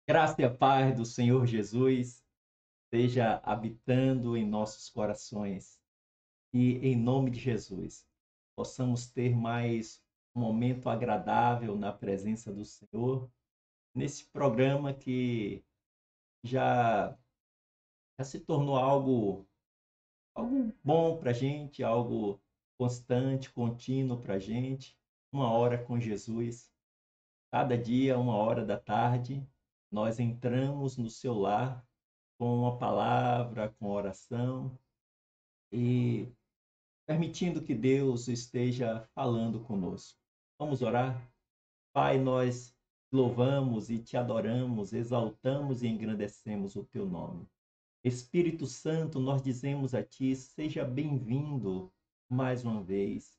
Graça e a paz do Senhor Jesus esteja habitando em nossos corações e, em nome de Jesus, possamos ter mais um momento agradável na presença do Senhor, nesse programa que já, já se tornou algo bom para a gente, algo constante, contínuo para a gente. Uma hora com Jesus, cada dia, uma hora da tarde, nós entramos no seu lar com a palavra, com a oração e permitindo que Deus esteja falando conosco. Vamos orar? Pai, nós louvamos e te adoramos, exaltamos e engrandecemos o teu nome. Espírito Santo, nós dizemos a ti, seja bem-vindo mais uma vez.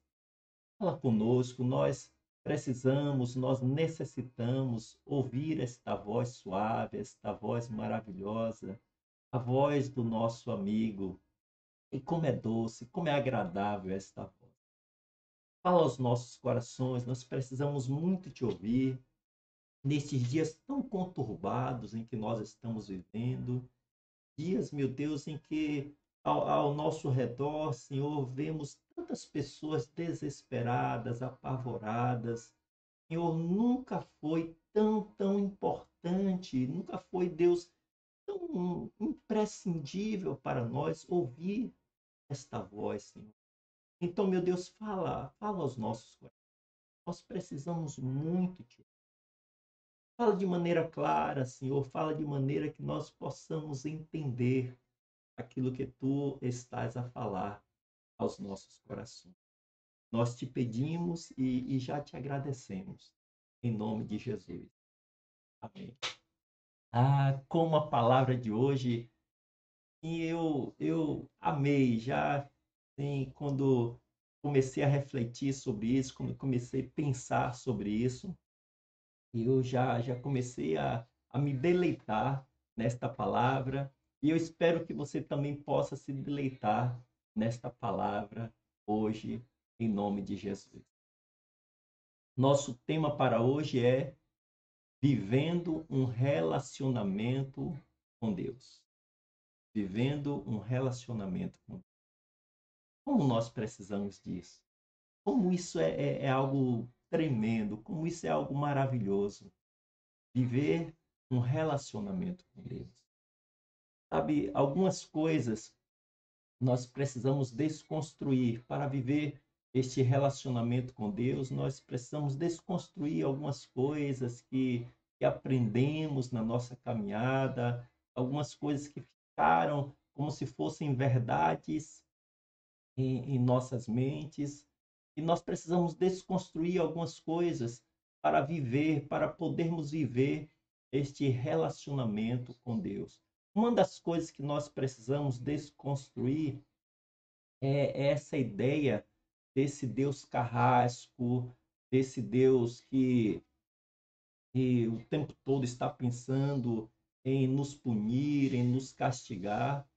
Fala conosco, nós precisamos, nós necessitamos ouvir esta voz suave, esta voz maravilhosa, a voz do nosso amigo. E como é doce, como é agradável esta voz. Fala aos nossos corações, nós precisamos muito te ouvir nestes dias tão conturbados em que nós estamos vivendo. Dias, meu Deus, em que ao nosso redor, Senhor, vemos tantas pessoas desesperadas, apavoradas. Senhor, nunca foi tão importante, nunca foi, Deus, tão imprescindível para nós ouvir esta voz, Senhor. Então, meu Deus, fala aos nossos corações. Nós precisamos muito de ti. Fala de maneira clara, Senhor, fala de maneira que nós possamos entender aquilo que tu estás a falar aos nossos corações. Nós te pedimos e já te agradecemos. Em nome de Jesus. Amém. Ah, como a palavra de hoje, e eu amei já, sim, quando comecei a refletir sobre isso, quando comecei a pensar sobre isso, eu já comecei a me deleitar nesta palavra, e eu espero que você também possa se deleitar nesta palavra hoje, em nome de Jesus. Nosso tema para hoje é vivendo um relacionamento com Deus. Vivendo um relacionamento com Deus. Como nós precisamos disso? Como isso é algo tremendo, como isso é algo maravilhoso. Viver um relacionamento com Deus. Sabe, algumas coisas nós precisamos desconstruir para viver este relacionamento com Deus. Nós precisamos desconstruir algumas coisas que aprendemos na nossa caminhada, algumas coisas que ficaram como se fossem verdades em nossas mentes. E nós precisamos desconstruir algumas coisas para viver, para podermos viver este relacionamento com Deus. Uma das coisas que nós precisamos desconstruir é essa ideia desse Deus carrasco, desse Deus que o tempo todo está pensando em nos punir, em nos castigar.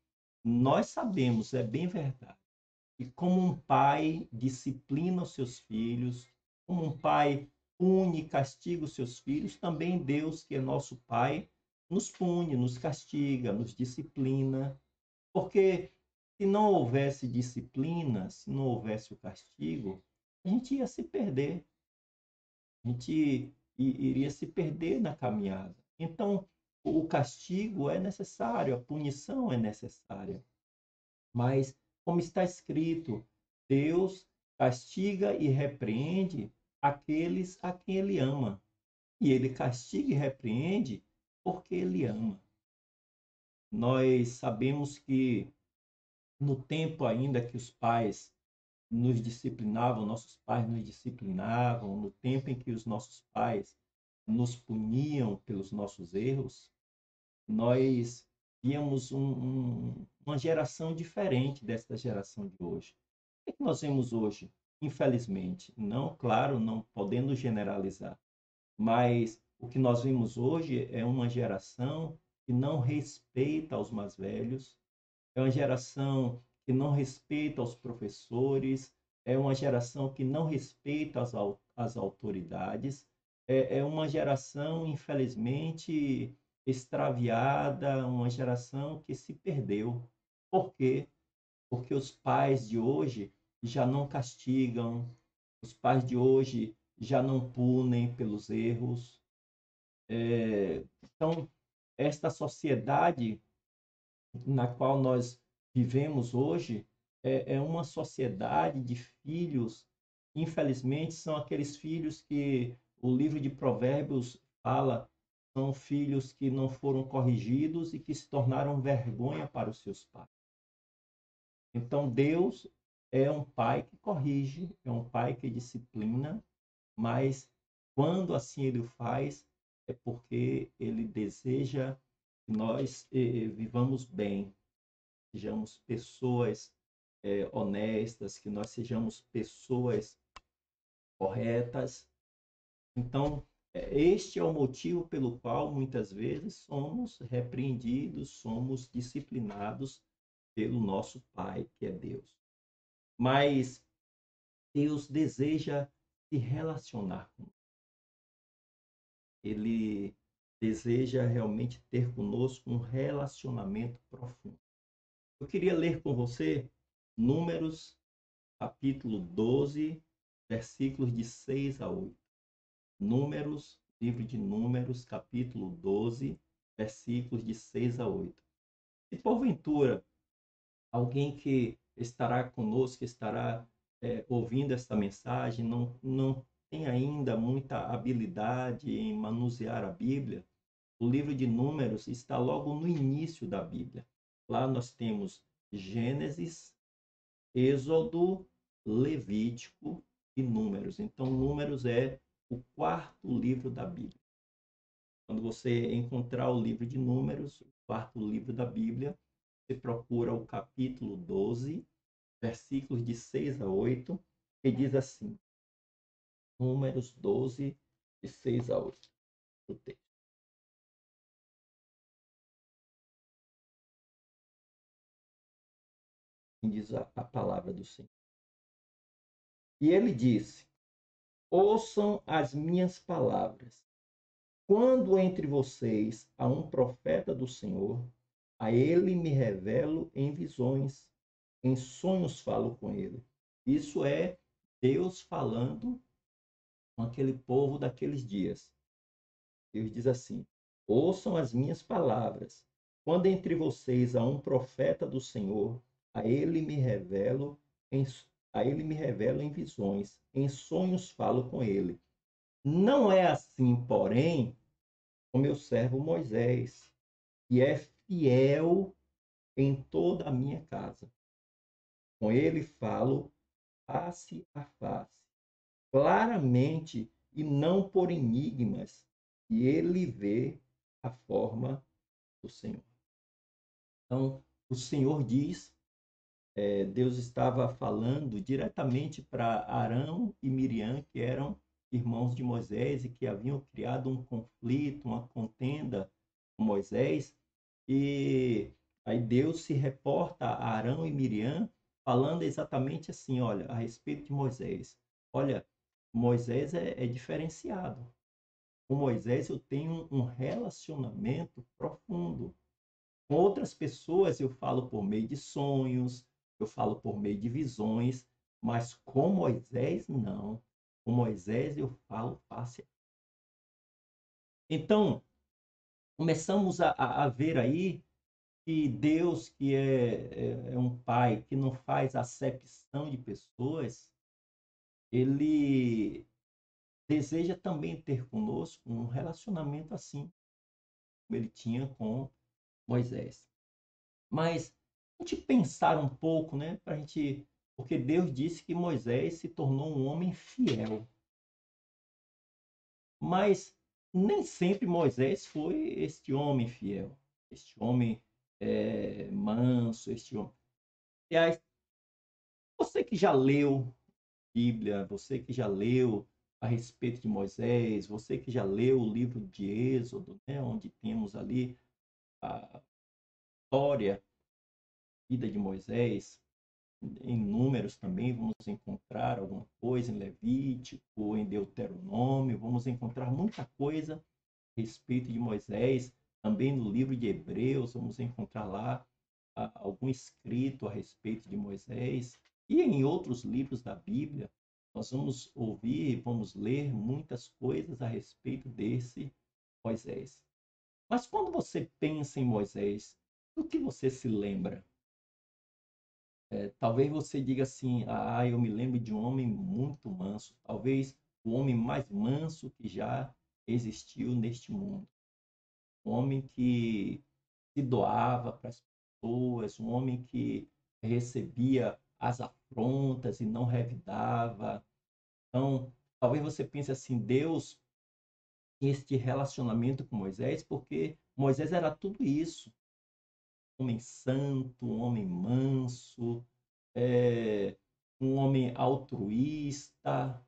Nós sabemos, é bem verdade, e como um pai disciplina os seus filhos, como um pai pune e castiga os seus filhos, também Deus, que é nosso pai, nos pune, nos castiga, nos disciplina. Porque se não houvesse disciplina, se não houvesse o castigo, a gente ia se perder. A gente iria se perder na caminhada. Então, o castigo é necessário, a punição é necessária. Mas, como está escrito, Deus castiga e repreende aqueles a quem ele ama. E ele castiga e repreende porque ele ama. Nós sabemos que no tempo ainda que os pais nos disciplinavam, nossos pais nos disciplinavam, no tempo em que os nossos pais nos puniam pelos nossos erros, nós víamos uma geração diferente desta geração de hoje. O que nós vemos hoje? Infelizmente, não, claro, não podendo generalizar, mas o que nós vemos hoje é uma geração que não respeita os mais velhos, é uma geração que não respeita os professores, é uma geração que não respeita as autoridades, é uma geração, infelizmente, extraviada, uma geração que se perdeu. Por quê? Porque os pais de hoje já não castigam, os pais de hoje já não punem pelos erros. Então, esta sociedade na qual nós vivemos hoje é uma sociedade de filhos, infelizmente, são aqueles filhos que o livro de Provérbios fala, são filhos que não foram corrigidos e que se tornaram vergonha para os seus pais. Então, Deus é um pai que corrige, é um pai que disciplina, mas quando assim ele o faz, é porque ele deseja que nós vivamos bem, sejamos pessoas honestas, que nós sejamos pessoas corretas. Então, este é o motivo pelo qual muitas vezes somos repreendidos, somos disciplinados pelo nosso Pai, que é Deus. Mas Deus deseja se relacionar conosco. Ele deseja realmente ter conosco um relacionamento profundo. Eu queria ler com você Números, capítulo 12, versículos de 6 a 8. Números, livro de Números, capítulo 12, versículos de 6 a 8. Se porventura alguém que estará conosco, que estará ouvindo esta mensagem, não tem ainda muita habilidade em manusear a Bíblia, o livro de Números está logo no início da Bíblia. Lá nós temos Gênesis, Êxodo, Levítico e Números. Então, Números é o quarto livro da Bíblia. Quando você encontrar o livro de Números, o quarto livro da Bíblia, você procura o capítulo 12, versículos de 6 a 8, que diz assim: Números 12, de 6 a 8. O texto. E diz a palavra do Senhor. E ele disse: Ouçam as minhas palavras. Quando entre vocês há um profeta do Senhor, a ele me revelo em visões, em sonhos falo com ele. Isso é Deus falando com aquele povo daqueles dias. Deus diz assim: Ouçam as minhas palavras. Quando entre vocês há um profeta do Senhor, a ele me revelo em, a ele me revelo em visões, em sonhos falo com ele. Não é assim, porém, com meu servo Moisés, que é fiel em toda a minha casa. Com ele falo face a face, claramente e não por enigmas, e ele vê a forma do Senhor. Então, o Senhor diz, Deus estava falando diretamente para Arão e Miriam, que eram irmãos de Moisés e que haviam criado um conflito, uma contenda com Moisés. E aí Deus se reporta a Arão e Miriam falando exatamente assim, olha, a respeito de Moisés. Olha, Moisés é diferenciado. Com Moisés eu tenho um relacionamento profundo. Com outras pessoas eu falo por meio de sonhos, eu falo por meio de visões, mas com Moisés não. Com Moisés eu falo face a face. Então, começamos a ver aí que Deus, que é um pai que não faz acepção de pessoas, ele deseja também ter conosco um relacionamento assim, como ele tinha com Moisés. Mas a gente pensar um pouco, né, pra gente, porque Deus disse que Moisés se tornou um homem fiel. Mas nem sempre Moisés foi este homem fiel, este homem manso, este homem. Aliás, você que já leu Bíblia, você que já leu a respeito de Moisés, você que já leu o livro de Êxodo, né, onde temos ali a história, a vida de Moisés, em Números também vamos encontrar alguma coisa, em Levítico, em Deuteronômio, vamos encontrar muita coisa a respeito de Moisés, Também no livro de Hebreus, vamos encontrar lá algum escrito a respeito de Moisés. E em outros livros da Bíblia, nós vamos ouvir, vamos ler muitas coisas a respeito desse Moisés. Mas quando você pensa em Moisés, do que você se lembra? Talvez você diga assim: ah, eu me lembro de um homem muito manso, talvez o homem mais manso que já existiu neste mundo. Um homem que se doava para as pessoas, um homem que recebia as afrontas e não revidava. Então, talvez você pense assim: Deus tinha este relacionamento com Moisés, porque Moisés era tudo isso. Um homem santo, um homem manso, é, um homem altruísta.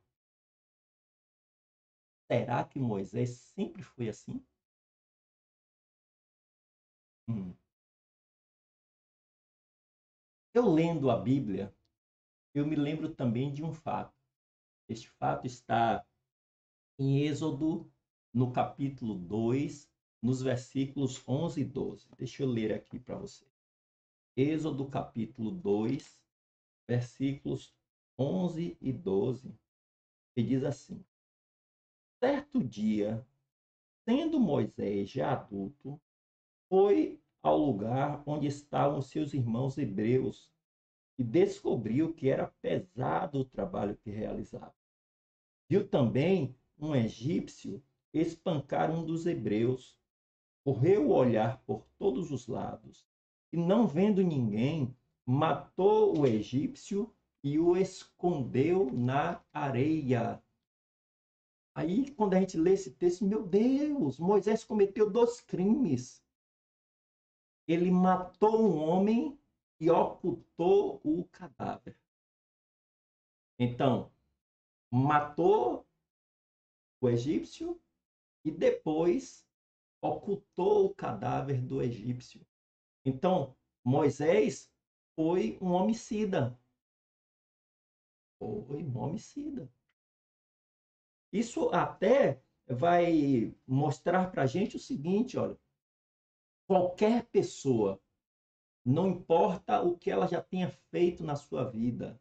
Será que Moisés sempre foi assim? Hum. Eu lendo a Bíblia, eu me lembro também de um fato. Este fato está em Êxodo, no capítulo 2, nos versículos 11 e 12. Deixa eu ler aqui para você. Êxodo, capítulo 2, versículos 11 e 12, que diz assim: certo dia, sendo Moisés já adulto, foi ao lugar onde estavam seus irmãos hebreus e descobriu que era pesado o trabalho que realizava. Viu também um egípcio espancar um dos hebreus. Correu o olhar por todos os lados e, não vendo ninguém, matou o egípcio e o escondeu na areia. Aí, quando a gente lê esse texto, meu Deus, Moisés cometeu dois crimes. Ele matou um homem e ocultou o cadáver. Então, matou o egípcio e depois ocultou o cadáver do egípcio. Então, Moisés foi um homicida. Foi um homicida. Isso até vai mostrar para a gente o seguinte, olha, qualquer pessoa, não importa o que ela já tenha feito na sua vida,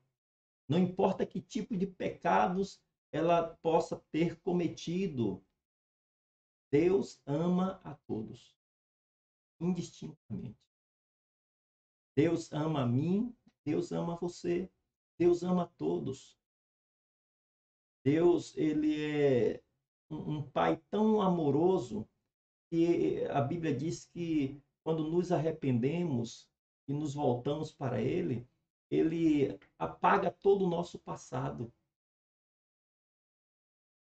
não importa que tipo de pecados ela possa ter cometido, Deus ama a todos, indistintamente. Deus ama a mim, Deus ama você, Deus ama a todos. Deus, ele é um pai tão amoroso que a Bíblia diz que quando nos arrependemos e nos voltamos para ele, ele apaga todo o nosso passado.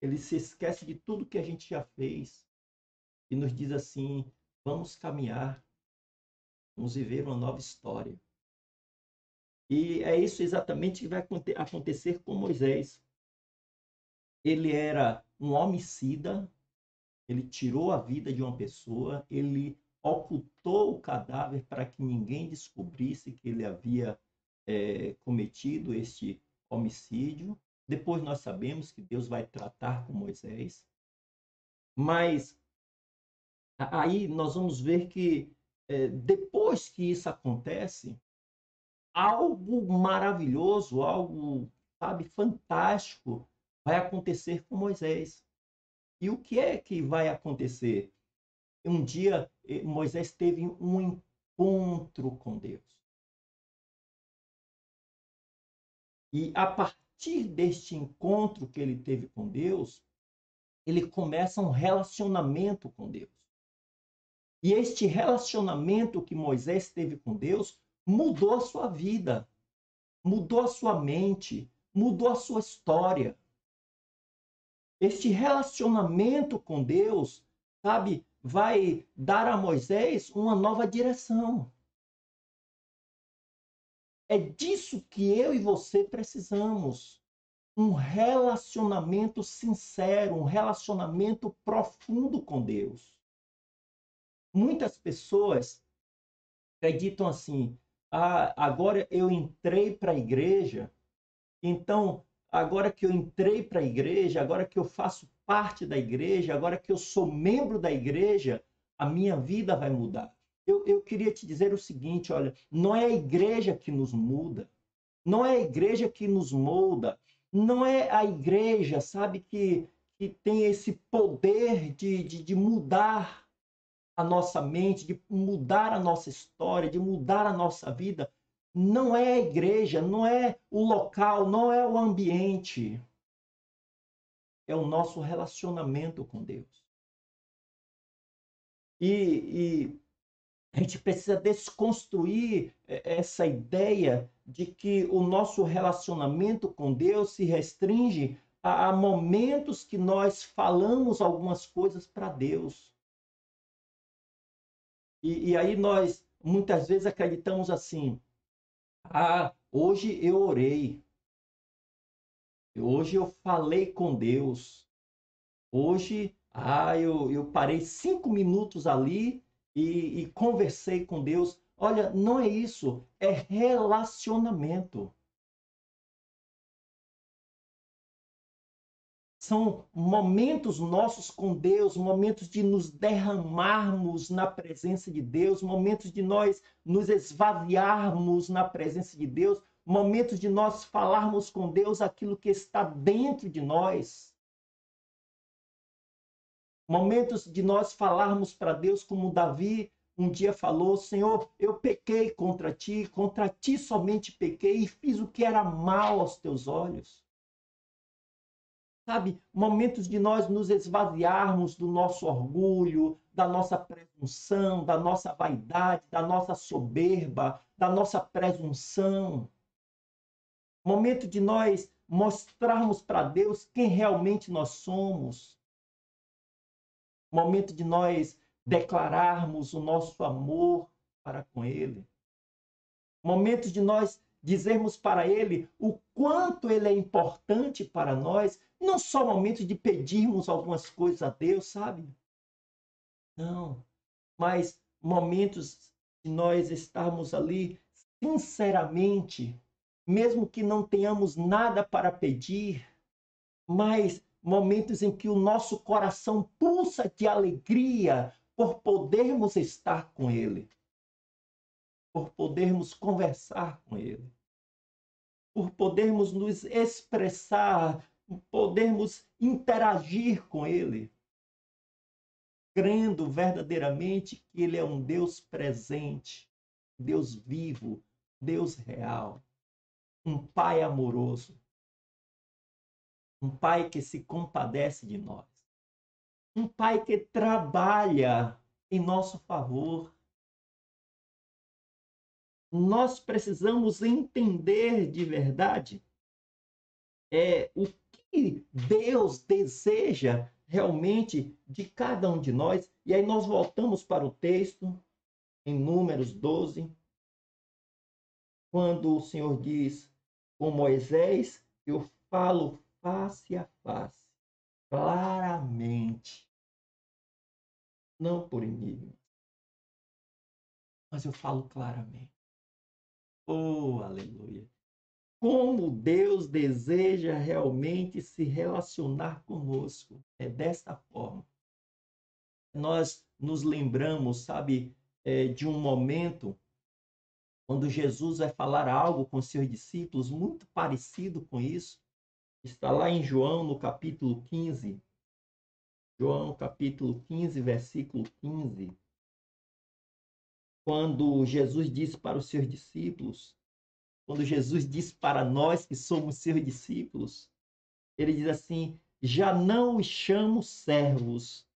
Ele se esquece de tudo que a gente já fez e nos diz assim: vamos caminhar, vamos viver uma nova história. E é isso exatamente que vai acontecer com Moisés. Ele era um homicida, ele tirou a vida de uma pessoa, ele ocultou o cadáver para que ninguém descobrisse que ele havia cometido este homicídio. Depois nós sabemos que Deus vai tratar com Moisés. Mas aí nós vamos ver que depois que isso acontece, algo maravilhoso, algo, sabe, fantástico vai acontecer com Moisés. E o que é que vai acontecer? Um dia Moisés teve um encontro com Deus. E a partir deste encontro que ele teve com Deus, ele começa um relacionamento com Deus. E este relacionamento que Moisés teve com Deus mudou a sua vida, mudou a sua mente, mudou a sua história. Este relacionamento com Deus, sabe, vai dar a Moisés uma nova direção. É disso que eu e você precisamos. Um relacionamento sincero, um relacionamento profundo com Deus. Muitas pessoas acreditam assim: ah, agora eu entrei para a igreja, então agora que eu entrei para a igreja, agora que eu faço parte da igreja, agora que eu sou membro da igreja, a minha vida vai mudar. Eu queria te dizer o seguinte, olha, não é a igreja que nos muda, não é a igreja que nos molda, não é a igreja, sabe, que tem esse poder de mudar a nossa mente, de mudar a nossa história, de mudar a nossa vida. Não é a igreja, não é o local, não é o ambiente. É o nosso relacionamento com Deus. E a gente precisa desconstruir essa ideia de que o nosso relacionamento com Deus se restringe a momentos que nós falamos algumas coisas para Deus. E aí nós muitas vezes acreditamos assim: ah, hoje eu orei, hoje eu falei com Deus, hoje eu parei 5 minutos ali e conversei com Deus. Olha, não é isso, é relacionamento. São momentos nossos com Deus, momentos de nos derramarmos na presença de Deus, momentos de nós nos esvaziarmos na presença de Deus, momentos de nós falarmos com Deus aquilo que está dentro de nós. Momentos de nós falarmos para Deus como Davi um dia falou: Senhor, eu pequei contra ti somente pequei e fiz o que era mal aos teus olhos. Sabe, momentos de nós nos esvaziarmos do nosso orgulho, da nossa presunção, da nossa vaidade, da nossa soberba, da nossa presunção. Momento de nós mostrarmos para Deus quem realmente nós somos. Momento de nós declararmos o nosso amor para com Ele. Momentos de nós dizermos para Ele o quanto Ele é importante para nós. Não só momentos de pedirmos algumas coisas a Deus, sabe? Não. Mas momentos de nós estarmos ali sinceramente, mesmo que não tenhamos nada para pedir, mas momentos em que o nosso coração pulsa de alegria por podermos estar com Ele, por podermos conversar com Ele, por podermos nos expressar, por podermos interagir com Ele, crendo verdadeiramente que Ele é um Deus presente, Deus vivo, Deus real, um Pai amoroso, um Pai que se compadece de nós. Um Pai que trabalha em nosso favor. Nós precisamos entender de verdade o que Deus deseja realmente de cada um de nós. E aí nós voltamos para o texto, em Números 12, quando o Senhor diz: com Moisés eu falo face a face, claramente, não por enigma, mas eu falo claramente. Oh, aleluia! Como Deus deseja realmente se relacionar conosco. É desta forma. Nós nos lembramos, sabe, de um momento quando Jesus vai falar algo com seus discípulos, muito parecido com isso. Está lá em João, no capítulo 15. João, capítulo 15, versículo 15. Quando Jesus disse para os seus discípulos, quando Jesus diz para nós que somos seus discípulos, ele diz assim: já não os chamo servos,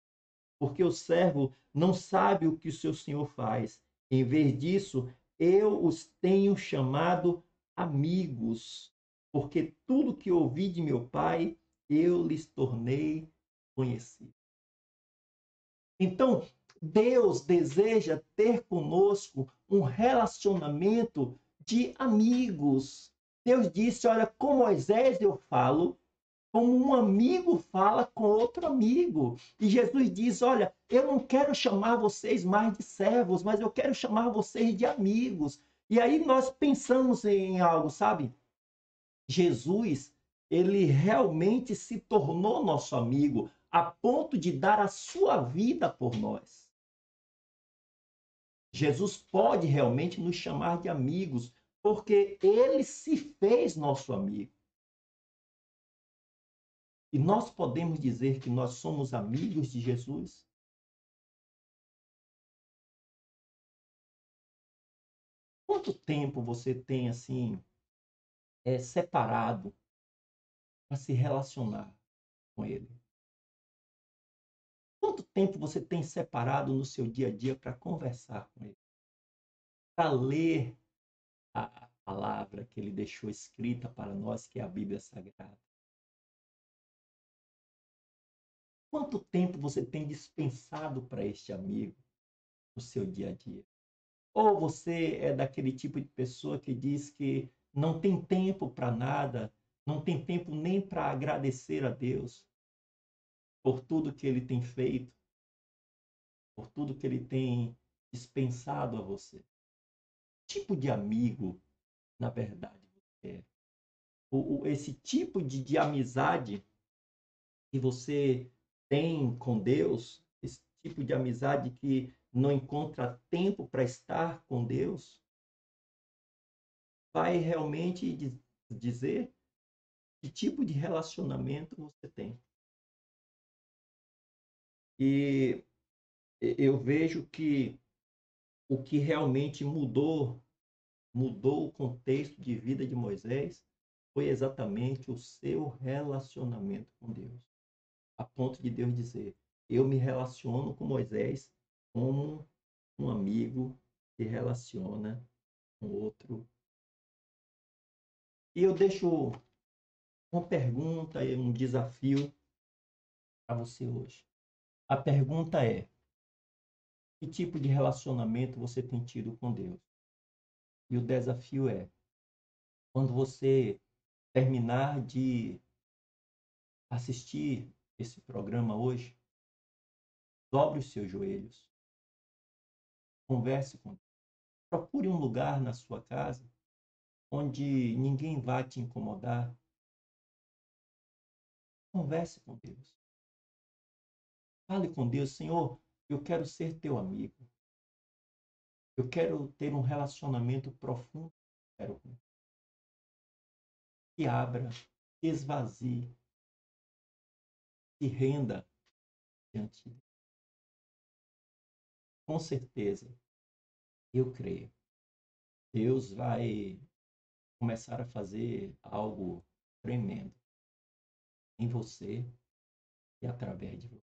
porque o servo não sabe o que o seu senhor faz. Em vez disso, eu os tenho chamado amigos, porque tudo que ouvi de meu Pai, eu lhes tornei conhecido. Então, Deus deseja ter conosco um relacionamento de amigos. Deus disse: olha, com Moisés eu falo, como um amigo fala com outro amigo. E Jesus diz: olha, eu não quero chamar vocês mais de servos, mas eu quero chamar vocês de amigos. E aí nós pensamos em algo, sabe? Jesus, ele realmente se tornou nosso amigo a ponto de dar a sua vida por nós. Jesus pode realmente nos chamar de amigos, porque ele se fez nosso amigo. E nós podemos dizer que nós somos amigos de Jesus? Quanto tempo você tem assim separado para se relacionar com ele? Quanto tempo você tem separado no seu dia a dia para conversar com ele? Para ler a palavra que ele deixou escrita para nós, que é a Bíblia Sagrada? Quanto tempo você tem dispensado para este amigo no seu dia a dia? Ou você é daquele tipo de pessoa que diz que não tem tempo para nada, não tem tempo nem para agradecer a Deus por tudo que ele tem feito, por tudo que ele tem dispensado a você? Que tipo de amigo, na verdade, você é? Esse tipo de amizade que você tem com Deus, esse tipo de amizade que não encontra tempo para estar com Deus, vai realmente dizer que tipo de relacionamento você tem. E eu vejo que o que realmente mudou o contexto de vida de Moisés foi exatamente o seu relacionamento com Deus. A ponto de Deus dizer: eu me relaciono com Moisés como um amigo se relaciona com outro. E eu deixo uma pergunta e um desafio para você hoje. A pergunta é: que tipo de relacionamento você tem tido com Deus? E o desafio é: quando você terminar de assistir esse programa hoje, dobre os seus joelhos, converse com Deus. Procure um lugar na sua casa onde ninguém vá te incomodar. Converse com Deus. Fale com Deus: Senhor, eu quero ser teu amigo. Eu quero ter um relacionamento profundo. Quero que abra, que esvazie, que renda diante de Deus. Com certeza, eu creio. Deus vai começar a fazer algo tremendo em você e através de você.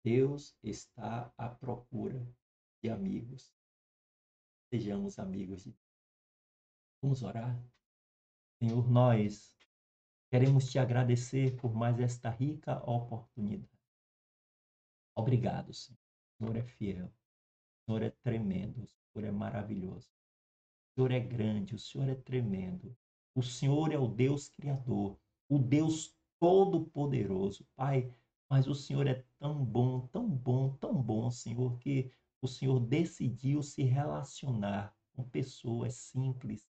Deus está à procura de amigos. Sejamos amigos de Deus. Vamos orar? Senhor, nós queremos te agradecer por mais esta rica oportunidade. Obrigado, Senhor. O Senhor é fiel, o Senhor é tremendo, o Senhor é maravilhoso. O Senhor é grande, o Senhor é tremendo. O Senhor é o Deus Criador, o Deus Todo-Poderoso. Pai, mas o Senhor é tão bom, tão bom, tão bom, Senhor, que o Senhor decidiu se relacionar com pessoas simples,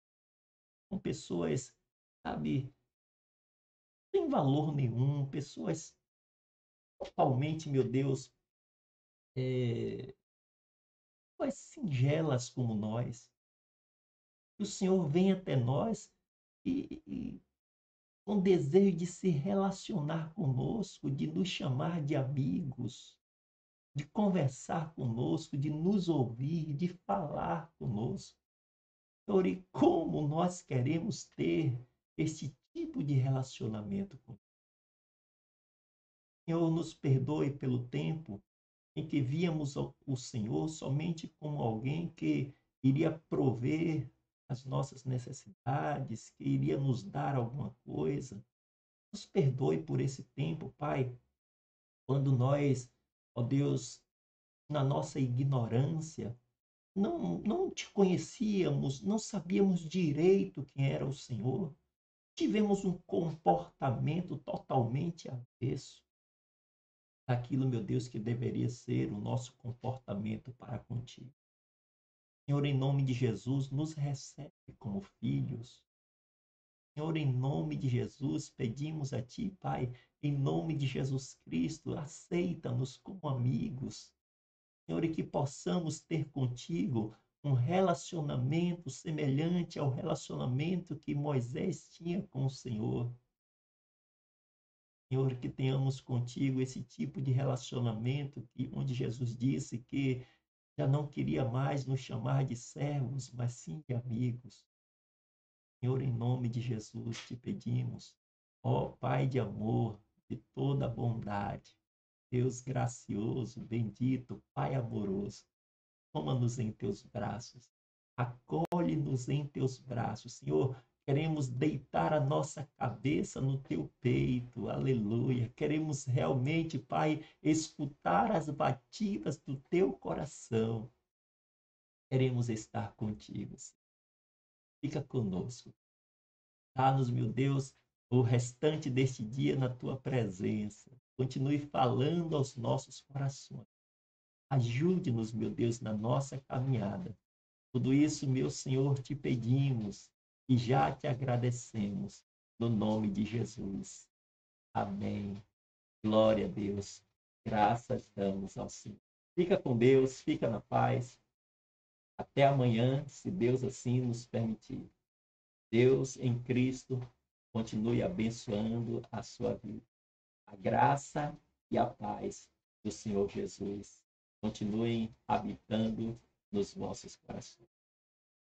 com pessoas, sabe, sem valor nenhum, pessoas totalmente, meu Deus, é, pessoas singelas como nós. Que o Senhor vem até nós e com desejo de se relacionar conosco, de nos chamar de amigos, de conversar conosco, de nos ouvir, de falar conosco. Senhor, e como nós queremos ter este tipo de relacionamento com o Senhor, nos perdoe pelo tempo em que víamos o Senhor somente como alguém que iria prover as nossas necessidades, que iria nos dar alguma coisa. Nos perdoe por esse tempo, Pai, quando nós, ó Deus, na nossa ignorância, não te conhecíamos, não sabíamos direito quem era o Senhor, tivemos um comportamento totalmente avesso daquilo, meu Deus, que deveria ser o nosso comportamento para contigo. Senhor, em nome de Jesus, nos recebe como filhos. Senhor, em nome de Jesus, pedimos a Ti, Pai, em nome de Jesus Cristo, aceita-nos como amigos. Senhor, e que possamos ter contigo um relacionamento semelhante ao relacionamento que Moisés tinha com o Senhor. Senhor, que tenhamos contigo esse tipo de relacionamento onde Jesus disse que já não queria mais nos chamar de servos, mas sim de amigos. Senhor, em nome de Jesus te pedimos, ó Pai de amor, de toda bondade, Deus gracioso, bendito, Pai amoroso, toma-nos em teus braços, acolhe-nos em teus braços, Senhor. Queremos deitar a nossa cabeça no teu peito, aleluia. Queremos realmente, Pai, escutar as batidas do teu coração. Queremos estar contigo, Senhor. Fica conosco. Dá-nos, meu Deus, o restante deste dia na tua presença. Continue falando aos nossos corações. Ajude-nos, meu Deus, na nossa caminhada. Tudo isso, meu Senhor, te pedimos e já te agradecemos, no nome de Jesus. Amém. Glória a Deus. Graças damos ao Senhor. Fica com Deus, fica na paz. Até amanhã, se Deus assim nos permitir. Deus em Cristo continue abençoando a sua vida. A graça e a paz do Senhor Jesus continuem habitando nos vossos corações.